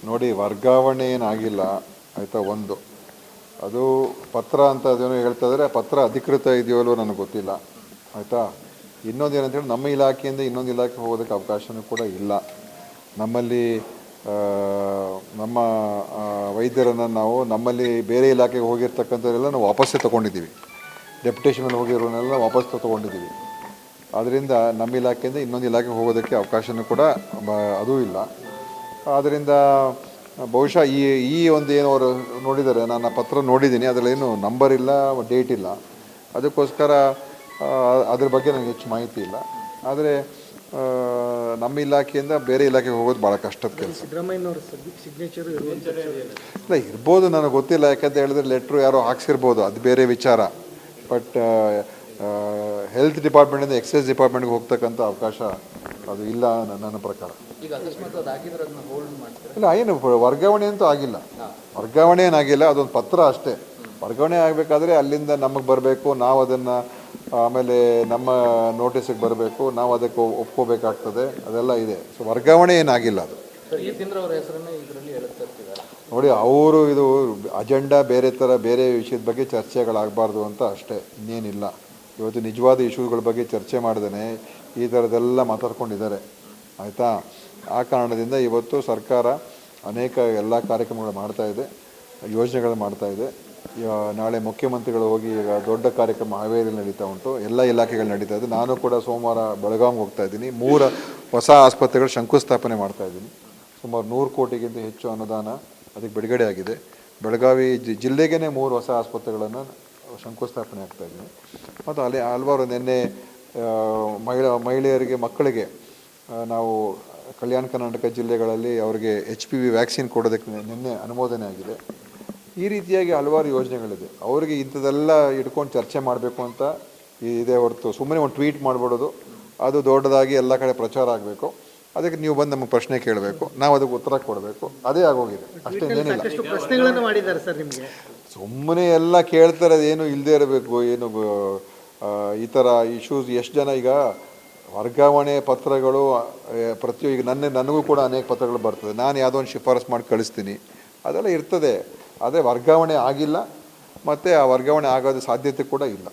ನೋಡಿ, ವರ್ಗಾವಣೆ ಏನಾಗಿಲ್ಲ ಆಯಿತಾ. ಒಂದು ಅದು ಪತ್ರ ಅಂತ ಅದೇನೋ ಹೇಳ್ತಾ ಇದ್ದಾರೆ, ಪತ್ರ ಅಧಿಕೃತ ಇದೆಯೋ ಅಲ್ವೋ ನನಗೆ ಗೊತ್ತಿಲ್ಲ ಆಯಿತಾ. ಇನ್ನೊಂದು ಏನಂತೇಳಿ, ನಮ್ಮ ಇಲಾಖೆಯಿಂದ ಇನ್ನೊಂದು ಇಲಾಖೆ ಹೋಗೋದಕ್ಕೆ ಅವಕಾಶವೂ ಕೂಡ ಇಲ್ಲ. ನಮ್ಮಲ್ಲಿ ನಮ್ಮ ವೈದ್ಯರನ್ನು ನಾವು ನಮ್ಮಲ್ಲಿ ಬೇರೆ ಇಲಾಖೆಗೆ ಹೋಗಿರ್ತಕ್ಕಂಥವರೆಲ್ಲ ನಾವು ವಾಪಸ್ಸೇ ತೊಗೊಂಡಿದ್ದೀವಿ. ಡೆಪ್ಯುಟೇಷನಲ್ಲಿ ಹೋಗಿರೋನೆಲ್ಲ ವಾಪಸ್ ತೊಗೊಂಡಿದ್ದೀವಿ. ಆದ್ದರಿಂದ ನಮ್ಮ ಇಲಾಖೆಯಿಂದ ಇನ್ನೊಂದು ಇಲಾಖೆಗೆ ಹೋಗೋದಕ್ಕೆ ಅವಕಾಶವೂ ಕೂಡ ಅದೂ ಇಲ್ಲ. ಆದ್ದರಿಂದ ಬಹುಶಃ ಈ ಒಂದು ಏನು ಅವರು ನೋಡಿದ್ದಾರೆ, ನಾನು ಪತ್ರ ನೋಡಿದ್ದೀನಿ, ಅದರಲ್ಲೇನು ನಂಬರ್ ಇಲ್ಲ, ಡೇಟ್ ಇಲ್ಲ. ಅದಕ್ಕೋಸ್ಕರ ಅದ್ರ ಬಗ್ಗೆ ನನಗೆ ಹೆಚ್ಚು ಮಾಹಿತಿ ಇಲ್ಲ. ಆದರೆ ನಮ್ಮ ಇಲಾಖೆಯಿಂದ ಬೇರೆ ಇಲಾಖೆಗೆ ಹೋಗೋದು ಭಾಳ ಕಷ್ಟದ ಕೆಲಸ. ಸಿದ್ದರಾಮಯ್ಯನವರ ಸಿಗ್ನೇಚರ್ ಇಲ್ಲ, ಇರ್ಬೋದು, ನನಗೆ ಗೊತ್ತಿಲ್ಲ. ಯಾಕಂತ ಹೇಳಿದ್ರೆ ಲೆಟ್ರು ಯಾರೋ ಹಾಕ್ಸಿರ್ಬೋದು, ಅದು ಬೇರೆ ವಿಚಾರ. ಬಟ್ ಹೆಲ್ತ್ ಡಿಪಾರ್ಟ್ಮೆಂಟಿಂದ ಎಕ್ಸೈಸ್ ಡಿಪಾರ್ಟ್ಮೆಂಟ್ಗೆ ಹೋಗ್ತಕ್ಕಂಥ ಅವಕಾಶ ಅದು ಇಲ್ಲ ನನ್ನ ಪ್ರಕಾರ. ಇಲ್ಲ, ಏನು ವರ್ಗಾವಣೆ ಅಂತೂ ಆಗಿಲ್ಲ. ವರ್ಗಾವಣೆ ಏನಾಗಿಲ್ಲ, ಅದೊಂದು ಪತ್ರ ಅಷ್ಟೇ. ವರ್ಗಾವಣೆ ಆಗಬೇಕಾದ್ರೆ ಅಲ್ಲಿಂದ ನಮಗೆ ಬರಬೇಕು, ನಾವು ಅದನ್ನು ಆಮೇಲೆ ನಮ್ಮ ನೋಟಿಸಿಗೆ ಬರಬೇಕು, ನಾವು ಅದಕ್ಕೆ ಒಪ್ಕೋಬೇಕಾಗ್ತದೆ, ಅದೆಲ್ಲ ಇದೆ. ಸೊ ವರ್ಗಾವಣೆ ಏನಾಗಿಲ್ಲ ಅದು. ನೋಡಿ, ಅವರು ಇದು ಅಜೆಂಡಾ ಬೇರೆ ಥರ ಬೇರೆ ವಿಷಯದ ಬಗ್ಗೆ ಚರ್ಚೆಗಳಾಗಬಾರ್ದು ಅಂತ ಅಷ್ಟೇ, ಇನ್ನೇನಿಲ್ಲ. ಇವತ್ತು ನಿಜವಾದ ಇಶ್ಯೂಗಳ ಬಗ್ಗೆ ಚರ್ಚೆ ಮಾಡ್ದೇ ಈ ಥರದ್ದೆಲ್ಲ ಮಾತಾಡ್ಕೊಂಡಿದ್ದಾರೆ ಆಯಿತಾ. ಆ ಕಾರಣದಿಂದ ಇವತ್ತು ಸರ್ಕಾರ ಅನೇಕ ಎಲ್ಲ ಕಾರ್ಯಕ್ರಮಗಳು ಮಾಡ್ತಾಯಿದೆ, ಯೋಜನೆಗಳು ಮಾಡ್ತಾಯಿದೆ. ನಾಳೆ ಮುಖ್ಯಮಂತ್ರಿಗಳು ಹೋಗಿ ಈಗ ದೊಡ್ಡ ಕಾರ್ಯಕ್ರಮ ಹಾವೇರಿಯಲ್ಲಿ ನಡೀತಾ ಉಂಟು, ಎಲ್ಲ ಇಲಾಖೆಗಳು ನಡೀತಾ ಇದೆ. ನಾನು ಕೂಡ ಸೋಮವಾರ ಬೆಳಗಾವಿಗೆ ಹೋಗ್ತಾಯಿದ್ದೀನಿ. 3 ಹೊಸ ಆಸ್ಪತ್ರೆಗಳು ಶಂಕುಸ್ಥಾಪನೆ ಮಾಡ್ತಾಯಿದ್ದೀನಿ. ಸುಮಾರು 100 ಕೋಟಿಗಿಂತ ಹೆಚ್ಚು ಅನುದಾನ ಅದಕ್ಕೆ ಬಿಡುಗಡೆ ಆಗಿದೆ. ಬೆಳಗಾವಿ ಜಿಲ್ಲೆಗೇ 3 ಹೊಸ ಆಸ್ಪತ್ರೆಗಳನ್ನು ಶಂಕುಸ್ಥಾಪನೆ ಆಗ್ತಾಯಿದ್ದೀನಿ. ಮತ್ತು ಅಲ್ಲಿ ಹಲವಾರು ನಿನ್ನೆ ಮಹಿಳೆಯರಿಗೆ, ಮಕ್ಕಳಿಗೆ ನಾವು ಕಲ್ಯಾಣ ಕರ್ನಾಟಕ ಜಿಲ್ಲೆಗಳಲ್ಲಿ ಅವರಿಗೆ HPV ವ್ಯಾಕ್ಸಿನ್ ಕೊಡೋದಕ್ಕೆ ನಿನ್ನೆ ಅನುಮೋದನೆ ಆಗಿದೆ. ಈ ರೀತಿಯಾಗಿ ಹಲವಾರು ಯೋಜನೆಗಳಿದೆ. ಅವರಿಗೆ ಇಂಥದ್ದೆಲ್ಲ ಇಟ್ಕೊಂಡು ಚರ್ಚೆ ಮಾಡಬೇಕು ಅಂತ ಇದೆ ಹೊರತು ಸುಮ್ಮನೆ ಒಂದು ಟ್ವೀಟ್ ಮಾಡಿಬಿಡೋದು ಅದು ದೊಡ್ಡದಾಗಿ ಎಲ್ಲ ಕಡೆ ಪ್ರಚಾರ ಆಗಬೇಕು. ಅದಕ್ಕೆ ನೀವು ಬಂದು ನಮಗೆ ಪ್ರಶ್ನೆ ಕೇಳಬೇಕು, ನಾವು ಅದಕ್ಕೆ ಉತ್ತರ ಕೊಡಬೇಕು, ಅದೇ ಆಗೋಗಿದೆ ಅಷ್ಟೇ, ಏನಿಲ್ಲ. ಪ್ರಶ್ನೆಗಳನ್ನು ಮಾಡಿದ್ದಾರೆ ಸರ್ ನಿಮಗೆ. ಸುಮ್ಮನೆ ಎಲ್ಲ ಕೇಳ್ತಾರೆ, ಏನು ಇಲ್ಲದೆ ಇರಬೇಕು, ಏನು ಈ ಥರ ಇಶ್ಯೂಸ್. ಎಷ್ಟು ಜನ ಈಗ ವರ್ಗಾವಣೆ ಪತ್ರಗಳು ಈಗ ನನಗೂ ಕೂಡ ಅನೇಕ ಪತ್ರಗಳು ಬರ್ತದೆ. ನಾನು ಯಾವುದೋ ಒಂದು ಶಿಫಾರಸು ಮಾಡಿ ಕಳಿಸ್ತೀನಿ, ಅದೆಲ್ಲ ಇರ್ತದೆ. ಆದರೆ ವರ್ಗಾವಣೆ ಆಗಿಲ್ಲ, ಮತ್ತು ಆ ವರ್ಗಾವಣೆ ಆಗೋದು ಸಾಧ್ಯತೆ ಕೂಡ ಇಲ್ಲ.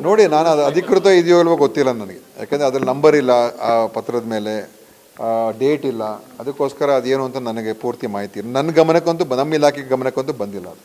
ನೋಡಿ, ನಾನು ಅದು ಅಧಿಕೃತ ಇದೆಯೋ ಅಲ್ವೋ ಗೊತ್ತಿಲ್ಲ ನನಗೆ. ಯಾಕಂದರೆ ಅದ್ರಲ್ಲಿ ನಂಬರ್ ಇಲ್ಲ, ಆ ಪತ್ರದ ಮೇಲೆ ಡೇಟ್ ಇಲ್ಲ. ಅದಕ್ಕೋಸ್ಕರ ಅದೇನು ಅಂತ ನನಗೆ ಪೂರ್ತಿ ಮಾಹಿತಿ ಇಲ್ಲ. ನನ್ನ ಗಮನಕ್ಕಂತೂ, ನಮ್ಮ ಇಲಾಖೆ ಗಮನಕ್ಕಂತೂ ಬಂದಿಲ್ಲ ಅದು.